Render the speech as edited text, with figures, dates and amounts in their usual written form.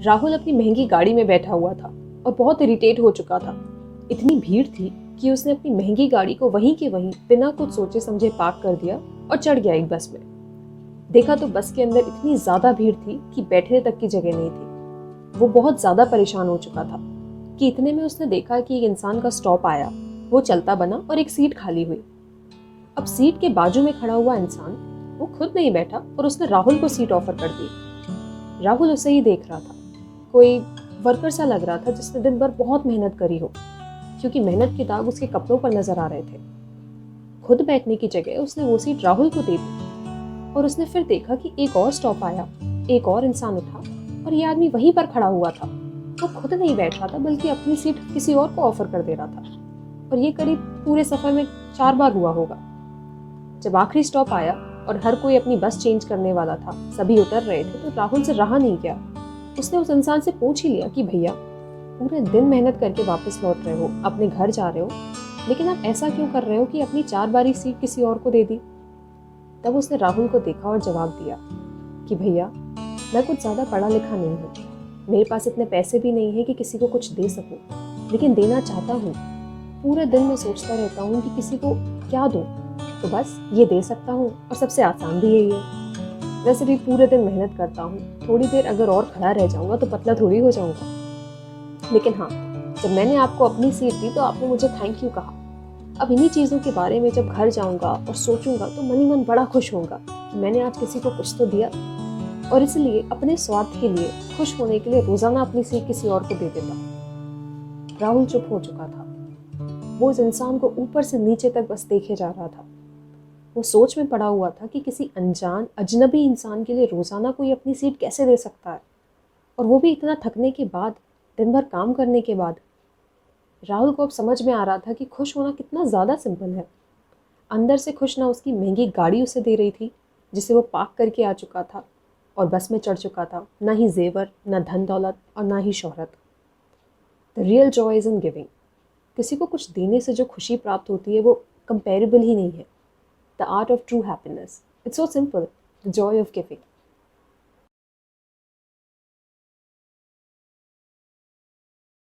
राहुल अपनी महंगी गाड़ी में बैठा हुआ था और बहुत इरिटेट हो चुका था। इतनी भीड़ थी कि उसने अपनी महंगी गाड़ी को वहीं के वहीं बिना कुछ सोचे समझे पार्क कर दिया और चढ़ गया एक बस में। देखा तो बस के अंदर इतनी ज्यादा भीड़ थी कि बैठने तक की जगह नहीं थी। वो बहुत ज्यादा परेशान हो चुका था कि इतने में उसने देखा कि एक इंसान का स्टॉप आया, वो चलता बना और एक सीट खाली हुई। अब सीट के बाजू में खड़ा हुआ इंसान वो खुद नहीं बैठा और उसने राहुल को सीट ऑफर कर दी। राहुल उसे ही देख रहा था। कोई वर्कर सा लग रहा था जिसने दिन भर बहुत मेहनत करी हो, क्योंकि मेहनत के दाग उसके कपड़ों पर नजर आ रहे थे। खुद बैठने की जगह उसने वो सीट राहुल को दे दी और उसने फिर देखा कि एक और स्टॉप आया, एक और इंसान उठा और ये आदमी वहीं पर खड़ा हुआ था। वो खुद नहीं बैठ रहा था बल्कि अपनी सीट किसी और को ऑफर कर दे रहा था। और ये करीब पूरे सफर में 4 बार हुआ होगा। जब आखिरी स्टॉप आया और हर कोई अपनी बस चेंज करने वाला था, सभी उतर रहे थे, तो राहुल से रहा नहीं गया। उसने उस इंसान से पूछ ही लिया कि भैया, पूरे दिन मेहनत करके वापस लौट रहे हो, अपने घर जा रहे हो, लेकिन आप ऐसा क्यों कर रहे हो कि अपनी 4 बारी सीट किसी और को दे दी। तब उसने राहुल को देखा और जवाब दिया कि भैया, मैं कुछ ज़्यादा पढ़ा लिखा नहीं हूँ, मेरे पास इतने पैसे भी नहीं है कि किसी को कुछ दे सकूँ, लेकिन देना चाहता हूँ। पूरे दिन मैं सोचता रहता हूँ कि किसी को क्या दूँ, तो बस ये दे सकता हूँ और सबसे आसान भी यही है। वैसे भी पूरे दिन मेहनत करता हूँ, थोड़ी देर अगर और खड़ा रह जाऊँगा तो पतला थोड़ी हो जाऊँगा। लेकिन हाँ, जब मैंने आपको अपनी सीट दी तो आपने मुझे थैंक यू कहा। अब इन्हीं चीज़ों के बारे में जब घर जाऊँगा और सोचूंगा तो मन ही मन बड़ा खुश होऊंगा कि मैंने आज किसी को कुछ तो दिया। और इसलिए अपने स्वार्थ के लिए, खुश होने के लिए रोजाना अपनी सीट किसी और को दे देता। राहुल चुप हो चुका था। वो इस इंसान को ऊपर से नीचे तक बस देखे जा रहा था। वो सोच में पड़ा हुआ था कि किसी अनजान अजनबी इंसान के लिए रोजाना कोई अपनी सीट कैसे दे सकता है, और वो भी इतना थकने के बाद, दिन भर काम करने के बाद। राहुल को अब समझ में आ रहा था कि खुश होना कितना ज़्यादा सिंपल है। अंदर से खुश ना उसकी महंगी गाड़ी उसे दे रही थी जिसे वो पार्क करके आ चुका था और बस में चढ़ चुका था, ना ही जेवर, ना धन दौलत और ना ही शोहरत। The real Joy is in giving. किसी को कुछ देने से जो खुशी प्राप्त होती है वो कंपेरेबल ही नहीं है। The art of true happiness, it's so simple, the Joy of giving.